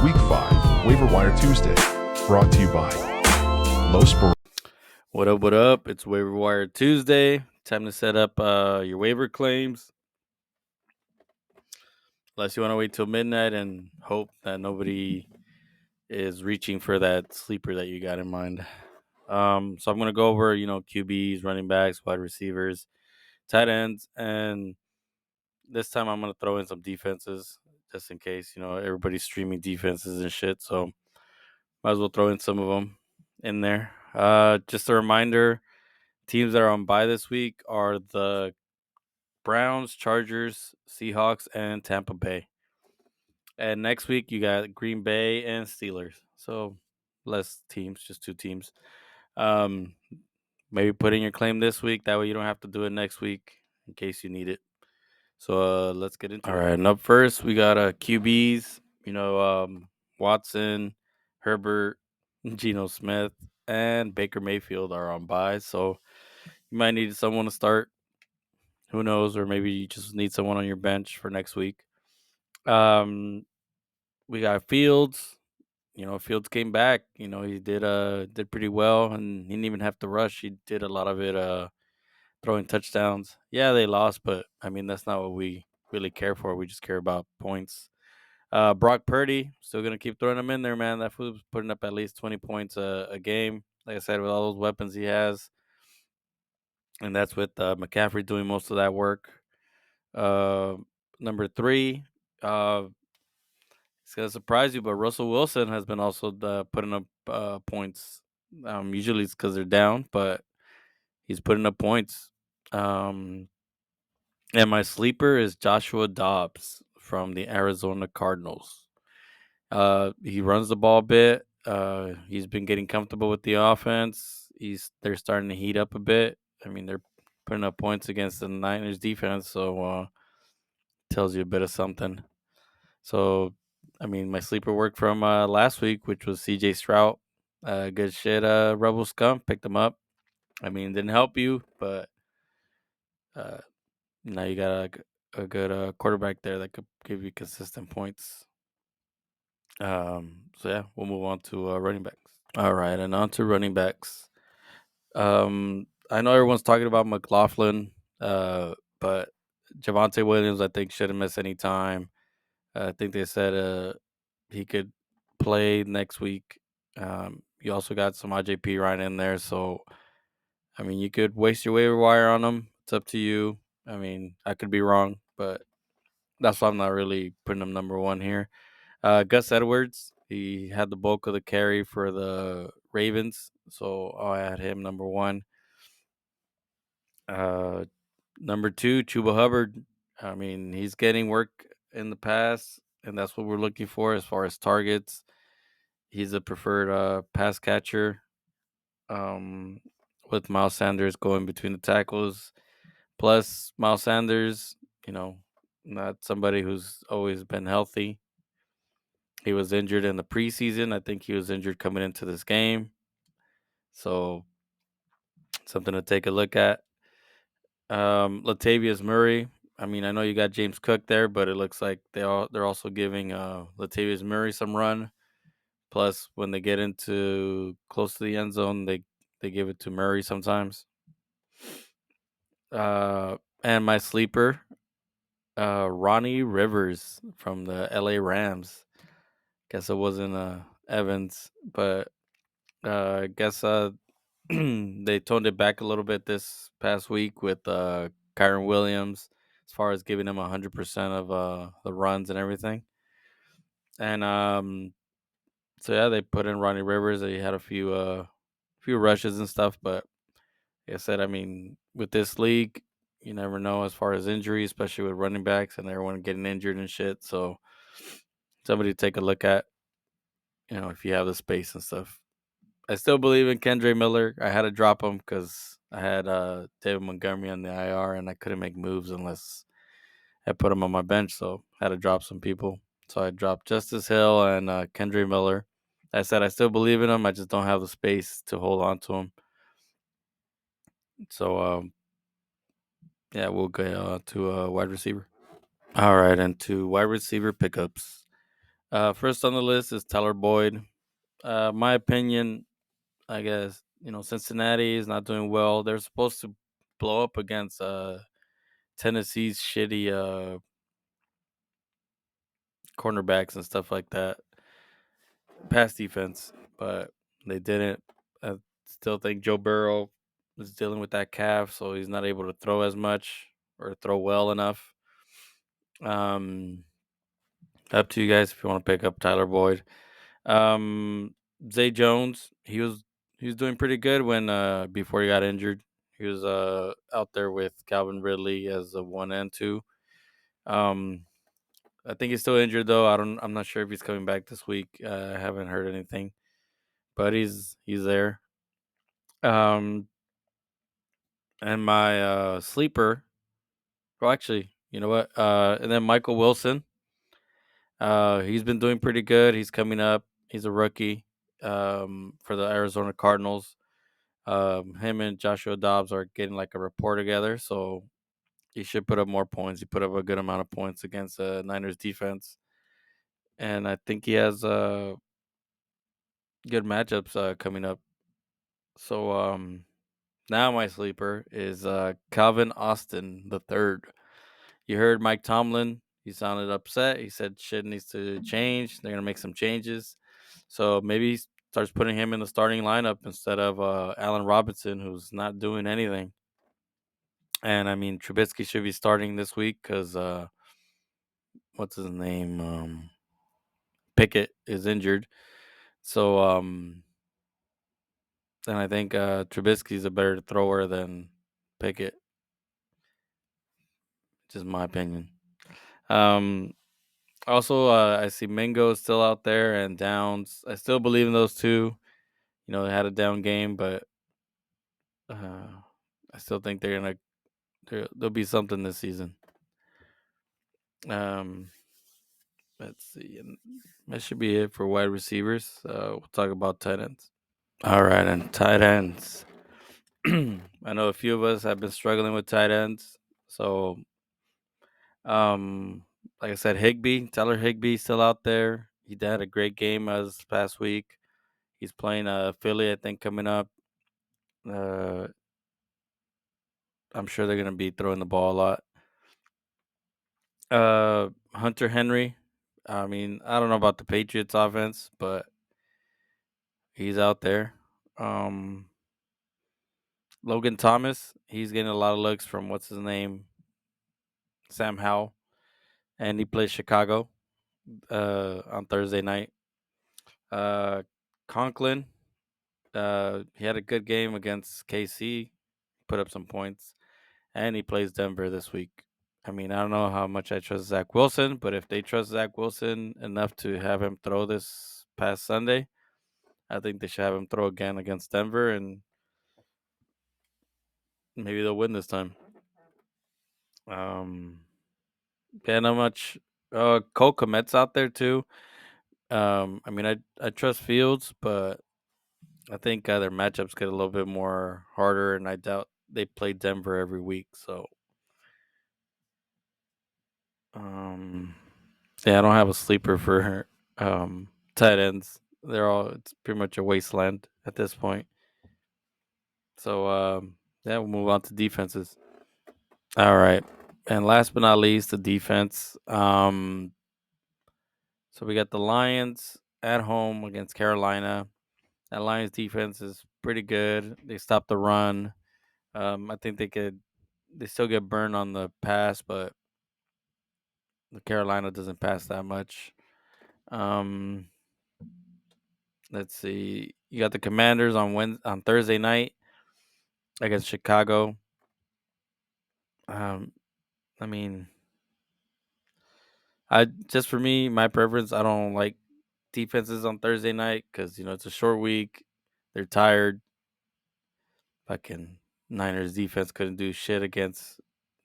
Week 5 Waiver Wire Tuesday, brought to you by Los Bar- What up? What up? It's Waiver Wire Tuesday. Time to set up your waiver claims. Unless you want to wait till midnight and hope that nobody is reaching for that sleeper that you got in mind. So I'm gonna go over, QBs, running backs, wide receivers, tight ends, and this time I'm gonna throw in some defenses just in case. Everybody's streaming defenses and shit. So might as well throw in some of them in there. Just a reminder: teams that are on bye this week are the Browns, Chargers, Seahawks, and Tampa Bay. And next week you got Green Bay and Steelers. So less teams, just two teams. Um, Maybe put in your claim this week. That way you don't have to do it next week in case you need it. So let's get into it. All right, and up first we got QBs. Watson, Herbert, Geno Smith, and Baker Mayfield are on bye. So you might need someone to start. Who knows? Or maybe you just need someone on your bench for next week. Um, we got Fields. Fields came back. He did pretty well, and he didn't even have to rush. He did a lot of it throwing touchdowns. Yeah, they lost, but I mean that's not what we really care for. We just care about points. Brock Purdy still gonna keep throwing him in there, man. That fool's putting up at least 20 points a game. Like I said, with all those weapons he has, and that's with McCaffrey doing most of that work. Uh, Number three, uh, it's gonna surprise you, but Russell Wilson has been also putting up points. Usually it's because they're down, but he's putting up points. Um, and my sleeper is Joshua Dobbs from the Arizona Cardinals. He runs the ball a bit. He's been getting comfortable with the offense. They're starting to heat up a bit. I mean, they're putting up points against the Niners defense, so tells you a bit of something. So, I mean, my sleeper work from last week, which was CJ Stroud. Good shit, Rebel Scum. Picked him up. I mean, didn't help you, but uh, now you got a good quarterback there that could give you consistent points. So, yeah, we'll move on to running backs. All right, and on to running backs. I know everyone's talking about McLaughlin, but Javante Williams, I think, shouldn't miss any time. I think they said he could play next week. You also got some IJP right in there, so I mean, you could waste your waiver wire on him. It's up to you. I mean, I could be wrong, but that's why I'm not really putting him number one here. Gus Edwards, he had the bulk of the carry for the Ravens, so I'll add him number one. Uh, Number two, Chuba Hubbard. I mean, he's getting work in the pass, and that's what we're looking for as far as targets. He's a preferred pass catcher. Um, with Miles Sanders going between the tackles. Plus, Miles Sanders, you know, not somebody who's always been healthy. He was injured in the preseason. I think he was injured coming into this game. So, something to take a look at. Latavius Murray. I mean, I know you got James Cook there, but it looks like they're also giving Latavius Murray some run. Plus, when they get into close to the end zone, they give it to Murray sometimes. And my sleeper, Ronnie Rivers from the L.A. Rams. Guess it wasn't Evans, but I guess they toned it back a little bit this past week with Kyron Williams, as far as giving him 100% of the runs and everything. And so yeah, they put in Ronnie Rivers. He had a few rushes and stuff, but like I said, I mean, with this league, you never know as far as injury, especially with running backs and everyone getting injured and shit. So somebody to take a look at, if you have the space and stuff. I still believe in Kendre Miller. I had to drop him because I had David Montgomery on the IR and I couldn't make moves unless I put him on my bench. So I had to drop some people. So I dropped Justice Hill and Kendre Miller. I said I still believe in him. I just don't have the space to hold on to him. So yeah, we'll go to wide receiver. All right, and to wide receiver pickups. First on the list is Tyler Boyd. My opinion, I guess, Cincinnati is not doing well. They're supposed to blow up against Tennessee's shitty cornerbacks and stuff like that, pass defense, but they didn't. I still think Joe Burrow is dealing with that calf, so he's not able to throw as much or throw well enough. Um, Up to you guys if you want to pick up Tyler Boyd. Um, Zay Jones, he was doing pretty good when before he got injured. He was out there with Calvin Ridley as a 1 and 2. Um, I think he's still injured though. I'm not sure if he's coming back this week. I haven't heard anything, but he's there. Um, and my sleeper. Well, actually, you know what? And then Michael Wilson. He's been doing pretty good. He's coming up. He's a rookie for the Arizona Cardinals. Him and Joshua Dobbs are getting like a rapport together, so he should put up more points. He put up a good amount of points against the Niners defense, and I think he has good matchups coming up. So now my sleeper is Calvin Austin the third. You heard Mike Tomlin. He sounded upset. He said shit needs to change. They're gonna make some changes. So maybe he starts putting him in the starting lineup instead of Allen Robinson, who's not doing anything. And I mean, Trubisky should be starting this week because what's his name? Pickett is injured. So and I think Trubisky's a better thrower than Pickett. Just my opinion. Um, Also, I see Mingo still out there and Downs. I still believe in those two. They had a down game, but uh, I still think there'll be something this season. Um, let's see, and that should be it for wide receivers. We'll talk about tight ends. All right, and tight ends. I know a few of us have been struggling with tight ends, so um, like I said, Tyler Higbee, still out there. He had a great game as past week. He's playing Philly, I think, coming up. Uh, I'm sure they're gonna be throwing the ball a lot. Hunter Henry. I mean, I don't know about the Patriots offense, but he's out there. Um, Logan Thomas. He's getting a lot of looks from what's his name, Sam Howell, and he plays Chicago on Thursday night. Uh, Conklin. He had a good game against KC, put up some points, and he plays Denver this week. I mean, I don't know how much I trust Zach Wilson, but if they trust Zach Wilson enough to have him throw this past Sunday, I think they should have him throw again against Denver, and maybe they'll win this time. Um, yeah, not much. Cole Komet's out there too. I mean, I trust Fields, but I think their matchups get a little bit more harder, and I doubt they play Denver every week. So, um, yeah, I don't have a sleeper for tight ends. It's pretty much a wasteland at this point. So, yeah, we'll move on to defenses. All right, and last but not least, the defense. So we got the Lions at home against Carolina. That Lions defense is pretty good. They stopped the run. I think they still get burned on the pass, but the Carolina doesn't pass that much. Um, let's see. You got the Commanders on Thursday night against Chicago. Um, I mean, I just for me, my preference. I don't like defenses on Thursday night because it's a short week. They're tired. Fucking Niners defense couldn't do shit against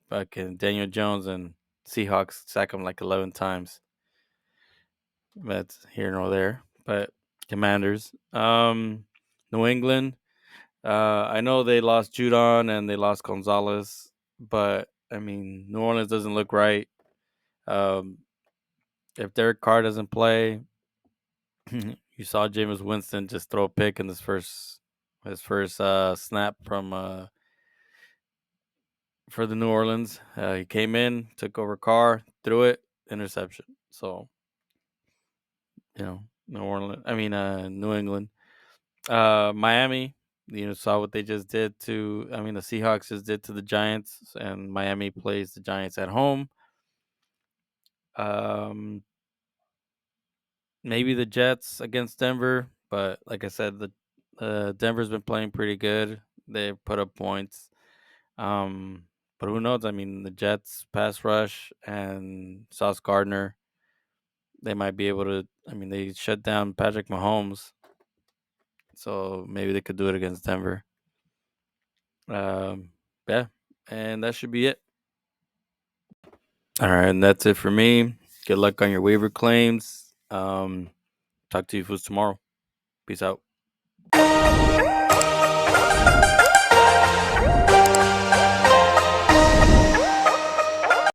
fucking Daniel Jones, and Seahawks sack him like 11 times. That's here nor there. But Commanders, New England. I know they lost Judon and they lost Gonzalez, but I mean New Orleans doesn't look right. Um, If Derek Carr doesn't play, you saw Jameis Winston just throw a pick in his first snap from for the New Orleans. He came in, took over Carr, threw it, interception. So New England, Miami. Saw what they just did to. I mean, the Seahawks just did to the Giants, and Miami plays the Giants at home. Um, Maybe the Jets against Denver, but like I said, the Denver's been playing pretty good. They put up points. Um, but who knows? I mean, the Jets pass rush and Sauce Gardner, they might be able to. I mean, they shut down Patrick Mahomes, so maybe they could do it against Denver. Um, yeah, and that should be it. All right, and that's it for me. Good luck on your waiver claims. Talk to you fools tomorrow. Peace out.